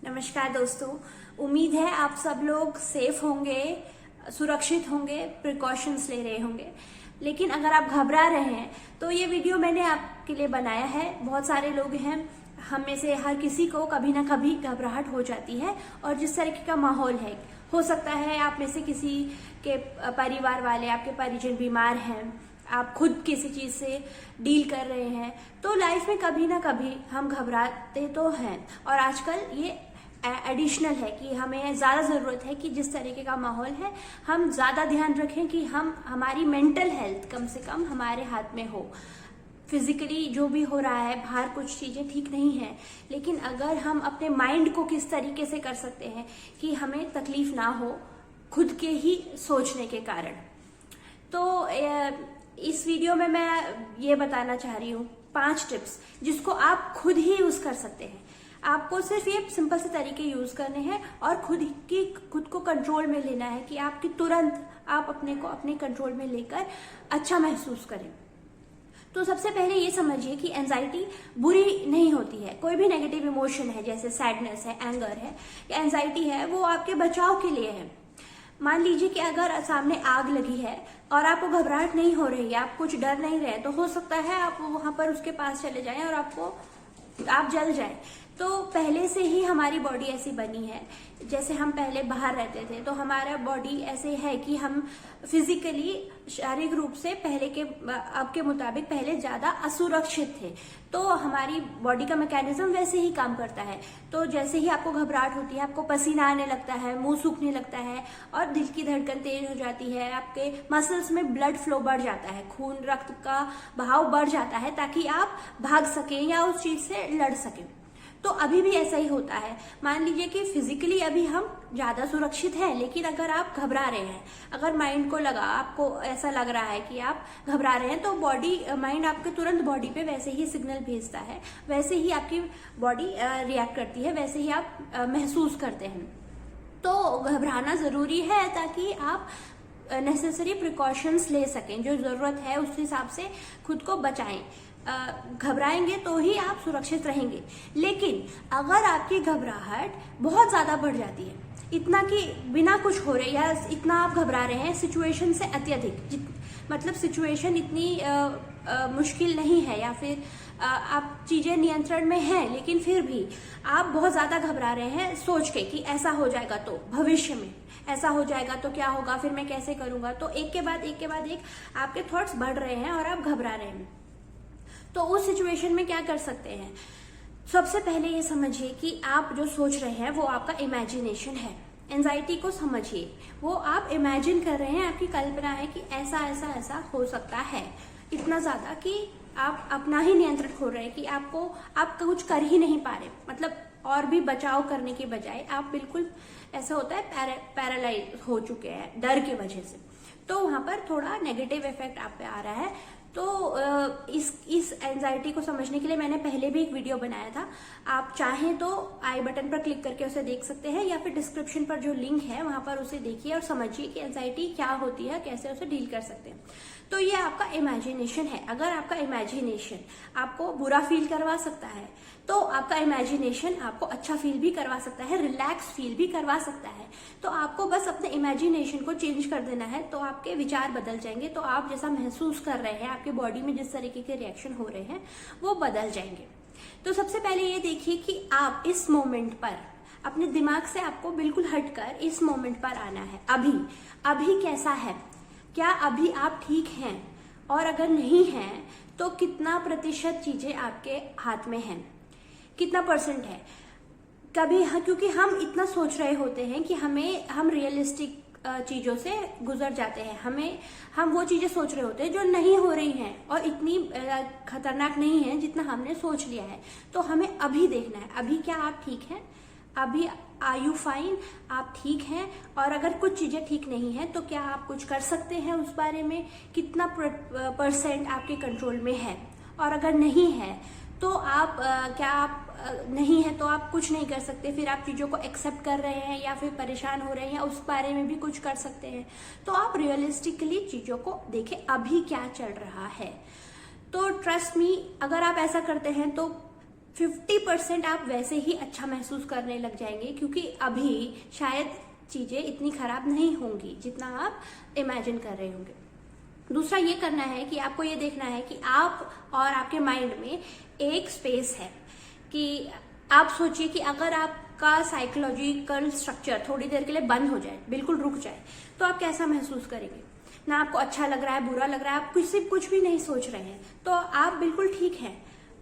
नमस्कार दोस्तों, उम्मीद है आप सब लोग सेफ होंगे, सुरक्षित होंगे, प्रिकॉशंस ले रहे होंगे। लेकिन अगर आप घबरा रहे हैं तो ये वीडियो मैंने आपके लिए बनाया है। बहुत सारे लोग हैं, हम में से हर किसी को कभी ना कभी घबराहट हो जाती है और जिस तरीके का माहौल है, हो सकता है आप में से किसी के परिवार वाले, आपके परिजन बीमार हैं, आप खुद किसी चीज से डील कर रहे हैं, तो लाइफ में कभी ना कभी हम घबराते तो हैं। और आजकल ये एडिशनल है कि हमें ज़्यादा ज़रूरत है कि जिस तरीके का माहौल है हम ज़्यादा ध्यान रखें कि हमारी मेंटल हेल्थ कम से कम हमारे हाथ में हो। फिजिकली जो भी हो रहा है बाहर कुछ चीज़ें ठीक नहीं है, लेकिन अगर हम अपने माइंड को किस तरीके से कर सकते हैं कि हमें तकलीफ ना हो खुद के ही सोचने के कारण। तो इस वीडियो में मैं ये बताना चाह रही हूँ 5 टिप्स जिसको आप खुद ही यूज कर सकते हैं। आपको सिर्फ ये सिंपल से तरीके यूज करने हैं और खुद को कंट्रोल में लेना है कि आपकी तुरंत आप अपने को अपने कंट्रोल में लेकर अच्छा महसूस करें। तो सबसे पहले ये समझिए कि एंजाइटी बुरी नहीं होती है। कोई भी नेगेटिव इमोशन है, जैसे सैडनेस है, एंगर है या एंजाइटी है, वो आपके बचाव के लिए है। मान लीजिए कि अगर सामने आग लगी है और आपको घबराहट नहीं हो रही है, आप कुछ डर नहीं रहे, तो हो सकता है आप वहां पर उसके पास चले जाएं और आप जल जाए। तो पहले से ही हमारी बॉडी ऐसी बनी है, जैसे हम पहले बाहर रहते थे तो हमारा बॉडी ऐसे है कि हम फिजिकली, शारीरिक रूप से अब के मुताबिक पहले ज्यादा असुरक्षित थे। तो हमारी बॉडी का मैकेनिज्म वैसे ही काम करता है। तो जैसे ही आपको घबराहट होती है, आपको पसीना आने लगता है, मुंह सूखने लगता है और दिल की धड़कन तेज हो जाती है, आपके मसल्स में ब्लड फ्लो बढ़ जाता है, खून रक्त का बहाव बढ़ जाता है ताकि आप भाग सकें या उस चीज से लड़ सकें। तो अभी भी ऐसा ही होता है। मान लीजिए कि फिजिकली अभी हम ज्यादा सुरक्षित हैं, लेकिन अगर आप घबरा रहे हैं, अगर माइंड को लगा, आपको ऐसा लग रहा है कि आप घबरा रहे हैं, तो माइंड आपके तुरंत बॉडी पे वैसे ही सिग्नल भेजता है, वैसे ही आपकी बॉडी रिएक्ट करती है, वैसे ही आप महसूस करते हैं। तो घबराना जरूरी है ताकि आप नेसेसरी प्रिकॉशंस ले सकें, जो जरूरत है उस हिसाब से खुद को बचाएं। घबराएंगे तो ही आप सुरक्षित रहेंगे। लेकिन अगर आपकी घबराहट बहुत ज्यादा बढ़ जाती है, इतना कि बिना कुछ हो रहे या इतना आप घबरा रहे हैं सिचुएशन से अत्यधिक, मतलब सिचुएशन इतनी मुश्किल नहीं है या फिर आप चीजें नियंत्रण में हैं, लेकिन फिर भी आप बहुत ज्यादा घबरा रहे हैं सोच के कि ऐसा हो जाएगा तो भविष्य में ऐसा हो जाएगा तो क्या होगा, फिर मैं कैसे करूंगा। तो एक के बाद एक आपके थॉट्स बढ़ रहे हैं और आप घबरा रहे हैं। तो उस सिचुएशन में क्या कर सकते हैं? सबसे पहले ये समझिए कि आप जो सोच रहे हैं वो आपका इमेजिनेशन है। एंजाइटी को समझिए, वो आप इमेजिन कर रहे हैं, आपकी कल्पना है कि ऐसा ऐसा ऐसा हो सकता है, इतना ज्यादा कि आप अपना ही नियंत्रण खो रहे हैं कि आप कुछ कर ही नहीं पा रहे। मतलब और भी बचाव करने के बजाय आप बिल्कुल, ऐसा होता है, पैरालाइज हो चुके हैं डर की वजह से। तो वहां पर थोड़ा नेगेटिव इफेक्ट आप पे आ रहा है। तो इस एंजाइटी को समझने के लिए मैंने पहले भी एक वीडियो बनाया था, आप चाहें तो आई बटन पर क्लिक करके उसे देख सकते हैं या फिर डिस्क्रिप्शन पर जो लिंक है वहां पर उसे देखिए और समझिए कि एंजाइटी क्या होती है, कैसे उसे डील कर सकते हैं। तो ये आपका इमेजिनेशन है। अगर आपका इमेजिनेशन आपको बुरा फील करवा सकता है तो आपका इमेजिनेशन आपको अच्छा फील भी करवा सकता है, रिलैक्स फील भी करवा सकता है। तो आपको बस अपने इमेजिनेशन को चेंज कर देना है, तो आपके विचार बदल जाएंगे। तो आप जैसा महसूस कर रहे हैं, आपके बॉडी में जिस तरीके के रिएक्शन हो रहे हैं वो बदल जाएंगे। तो सबसे पहले ये देखिए कि आप इस मोमेंट पर अपने दिमाग से आपको बिल्कुल हटकर इस मोमेंट पर आना है। अभी कैसा है, क्या अभी आप ठीक हैं, और अगर नहीं हैं तो कितना प्रतिशत चीजें आपके हाथ में हैं, कितना परसेंट है। क्योंकि हम इतना सोच रहे होते हैं कि हम रियलिस्टिक चीजों से गुजर जाते हैं, हम वो चीजें सोच रहे होते हैं जो नहीं हो रही हैं और इतनी खतरनाक नहीं है जितना हमने सोच लिया है। तो हमें अभी देखना है, अभी क्या आप ठीक हैं, अभी आर यू फाइन, आप ठीक हैं। और अगर कुछ चीजें ठीक नहीं है तो क्या आप कुछ कर सकते हैं उस बारे में, कितना परसेंट आपके कंट्रोल में है। और अगर नहीं है तो नहीं है तो आप कुछ नहीं कर सकते, फिर आप चीजों को एक्सेप्ट कर रहे हैं या फिर परेशान हो रहे हैं या उस बारे में भी कुछ कर सकते हैं। तो आप रियलिस्टिकली चीजों को देखें, अभी क्या चल रहा है। तो ट्रस्ट मी, अगर आप ऐसा करते हैं तो 50% आप वैसे ही अच्छा महसूस करने लग जाएंगे, क्योंकि अभी शायद चीजें इतनी खराब नहीं होंगी जितना आप इमेजिन कर रहे होंगे। दूसरा ये करना है कि आपको ये देखना है कि आप और आपके माइंड में एक स्पेस है कि आप सोचिए कि अगर आपका साइकोलॉजिकल स्ट्रक्चर थोड़ी देर के लिए बंद हो जाए, बिल्कुल रुक जाए, तो आप कैसा महसूस करेंगे। ना आपको अच्छा लग रहा है, बुरा लग रहा है, आप कुछ भी नहीं सोच रहे हैं, तो आप बिल्कुल ठीक हैं।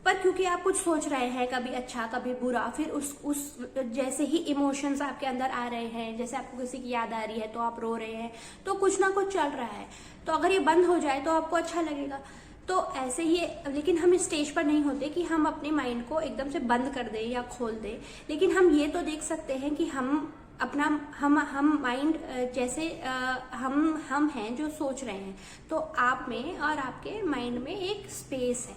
पर क्योंकि आप कुछ सोच रहे हैं, कभी अच्छा कभी बुरा, फिर उस जैसे ही इमोशंस आपके अंदर आ रहे हैं, जैसे आपको किसी की याद आ रही है तो आप रो रहे हैं, तो कुछ ना कुछ चल रहा है। तो अगर ये बंद हो जाए तो आपको अच्छा लगेगा। तो ऐसे ही, लेकिन हम इस स्टेज पर नहीं होते कि हम अपने माइंड को एकदम से बंद कर दें या खोल दें, लेकिन हम ये तो देख सकते हैं कि हम अपना हम माइंड जैसे हम हैं जो सोच रहे हैं, तो आप में और आपके माइंड में एक स्पेस है,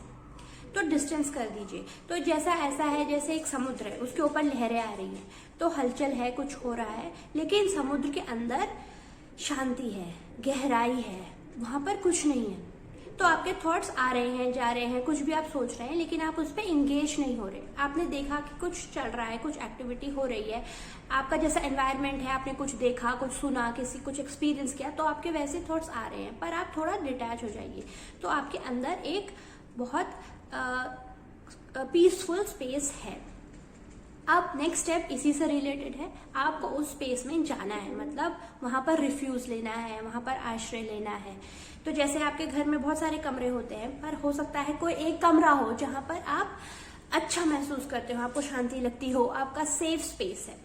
तो डिस्टेंस कर दीजिए। तो जैसा ऐसा है जैसे एक समुद्र है, उसके ऊपर लहरें आ रही हैं, तो हलचल है, कुछ हो रहा है, लेकिन समुद्र के अंदर शांति है, गहराई है, वहां पर कुछ नहीं है। तो आपके थॉट्स आ रहे हैं, जा रहे हैं, कुछ भी आप सोच रहे हैं, लेकिन आप उस पर इंगेज नहीं हो रहे। आपने देखा कि कुछ चल रहा है, कुछ एक्टिविटी हो रही है, आपका जैसा एनवायरनमेंट है, आपने कुछ देखा, कुछ सुना, कुछ एक्सपीरियंस किया, तो आपके वैसे थॉट्स आ रहे हैं, पर आप थोड़ा डिटैच हो जाइए, तो आपके अंदर एक बहुत पीसफुल स्पेस है। अब नेक्स्ट स्टेप इसी से रिलेटेड है, आपको उस स्पेस में जाना है, मतलब वहां पर रिफ्यूज लेना है, वहां पर आश्रय लेना है। तो जैसे आपके घर में बहुत सारे कमरे होते हैं, पर हो सकता है कोई एक कमरा हो जहां पर आप अच्छा महसूस करते हो, आपको शांति लगती हो, आपका सेफ स्पेस है।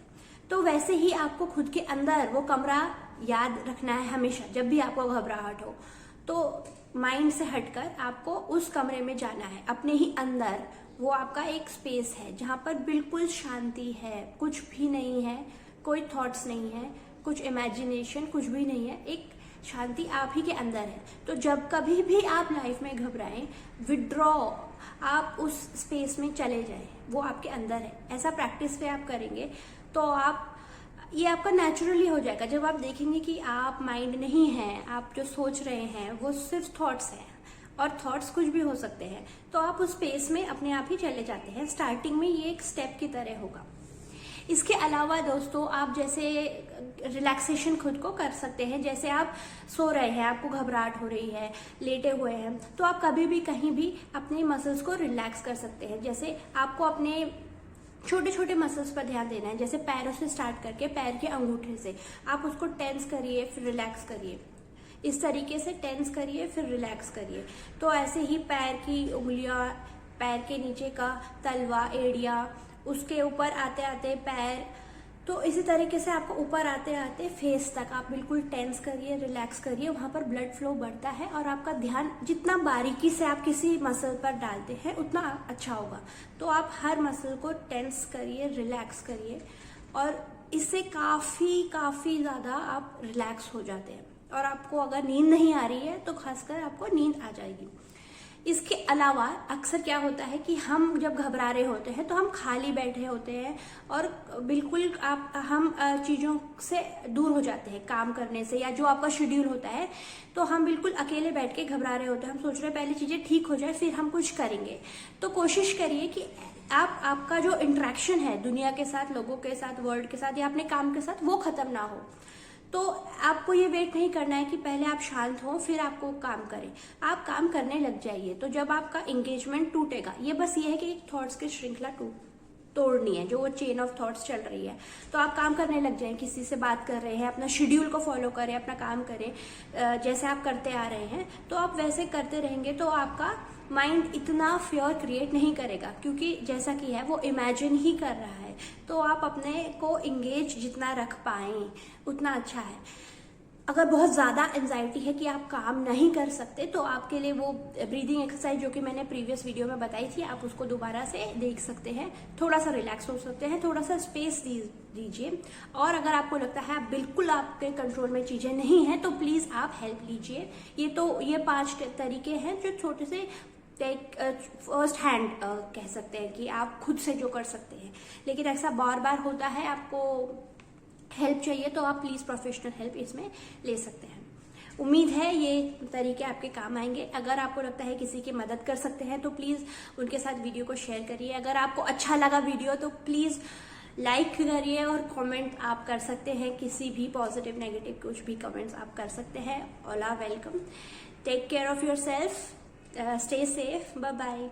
तो वैसे ही आपको खुद के अंदर वो कमरा याद रखना है हमेशा। जब भी आपको घबराहट हो तो माइंड से हटकर आपको उस कमरे में जाना है, अपने ही अंदर। वो आपका एक स्पेस है जहां पर बिल्कुल शांति है, कुछ भी नहीं है, कोई थॉट्स नहीं है, कुछ इमेजिनेशन कुछ भी नहीं है, एक शांति आप ही के अंदर है। तो जब कभी भी आप लाइफ में घबराएं, विड्रॉ, आप उस स्पेस में चले जाएं, वो आपके अंदर है। ऐसा प्रैक्टिस पे आप करेंगे तो ये आपका नेचुरली हो जाएगा। जब आप देखेंगे कि आप माइंड नहीं है, आप जो सोच रहे हैं वो सिर्फ थॉट्स हैं, और थॉट्स कुछ भी हो सकते हैं, तो आप उस स्पेस में अपने आप ही चले जाते हैं। स्टार्टिंग में ये एक स्टेप की तरह होगा। इसके अलावा दोस्तों, आप जैसे रिलैक्सेशन खुद को कर सकते हैं। जैसे आप सो रहे हैं, आपको घबराहट हो रही है, लेटे हुए हैं, तो आप कभी भी कहीं भी अपने मसल्स को रिलैक्स कर सकते हैं। जैसे आपको अपने छोटे छोटे मसल्स पर ध्यान देना है, जैसे पैरों से स्टार्ट करके पैर के अंगूठे से आप उसको टेंस करिए, फिर रिलैक्स करिए। इस तरीके से टेंस करिए, फिर रिलैक्स करिए। तो ऐसे ही पैर की उंगलियां, पैर के नीचे का तलवा, एड़िया, उसके ऊपर आते आते पैर, तो इसी तरीके से आपको ऊपर आते आते फेस तक आप बिल्कुल टेंस करिए, रिलैक्स करिए। वहां पर ब्लड फ्लो बढ़ता है और आपका ध्यान जितना बारीकी से आप किसी मसल पर डालते हैं उतना अच्छा होगा। तो आप हर मसल को टेंस करिए, रिलैक्स करिए, और इससे काफी ज्यादा आप रिलैक्स हो जाते हैं। और आपको अगर नींद नहीं आ रही है तो खासकर आपको नींद आ जाएगी। इसके अलावा अक्सर क्या होता है कि हम जब घबरा रहे होते हैं तो हम खाली बैठे होते हैं और बिल्कुल हम चीज़ों से दूर हो जाते हैं, काम करने से, या जो आपका शेड्यूल होता है, तो हम बिल्कुल अकेले बैठ के घबरा रहे होते हैं। हम सोच रहे हैं पहले चीज़ें ठीक हो जाए फिर हम कुछ करेंगे। तो कोशिश करिए कि आपका जो इंटरेक्शन है दुनिया के साथ, लोगों के साथ, वर्ल्ड के साथ, या अपने काम के साथ, वो खत्म ना हो। तो आपको ये वेट नहीं करना है कि पहले आप शांत हो फिर आपको काम करें। आप काम करने लग जाइए। तो जब आपका एंगेजमेंट टूटेगा, ये बस ये है कि एक थॉट्स की श्रृंखला तोड़नी है, जो वो चेन ऑफ थॉट्स चल रही है, तो आप काम करने लग जाएं। किसी से बात कर रहे हैं, अपना शेड्यूल को फॉलो करें, अपना काम करें, जैसे आप करते आ रहे हैं, तो आप वैसे करते रहेंगे। तो आपका माइंड इतना फियर क्रिएट नहीं करेगा, क्योंकि जैसा कि है वो इमेजिन ही कर रहा है। तो आप अपने को इंगेज जितना रख पाएं उतना अच्छा है। अगर बहुत ज़्यादा एंजाइटी है कि आप काम नहीं कर सकते, तो आपके लिए वो ब्रीदिंग एक्सरसाइज जो कि मैंने प्रीवियस वीडियो में बताई थी, आप उसको दोबारा से देख सकते हैं। थोड़ा सा रिलैक्स हो सकते हैं, थोड़ा सा स्पेस दीजिए। और अगर आपको लगता है आप बिल्कुल आपके कंट्रोल में चीज़ें नहीं हैं, तो प्लीज़ आप हेल्प लीजिए। ये 5 तरीके हैं जो छोटे से फर्स्ट हैंड कह सकते हैं कि आप खुद से जो कर सकते हैं। लेकिन ऐसा बार बार होता है, आपको हेल्प चाहिए, तो आप प्लीज प्रोफेशनल हेल्प इसमें ले सकते हैं। उम्मीद है ये तरीके आपके काम आएंगे। अगर आपको लगता है किसी की मदद कर सकते हैं तो प्लीज उनके साथ वीडियो को शेयर करिए। अगर आपको अच्छा लगा वीडियो तो प्लीज लाइक करिए और कमेंट आप कर सकते हैं, किसी भी पॉजिटिव नेगेटिव कुछ भी कमेंट्स आप कर सकते हैं। All are welcome. Take care of your self, stay safe, bye bye.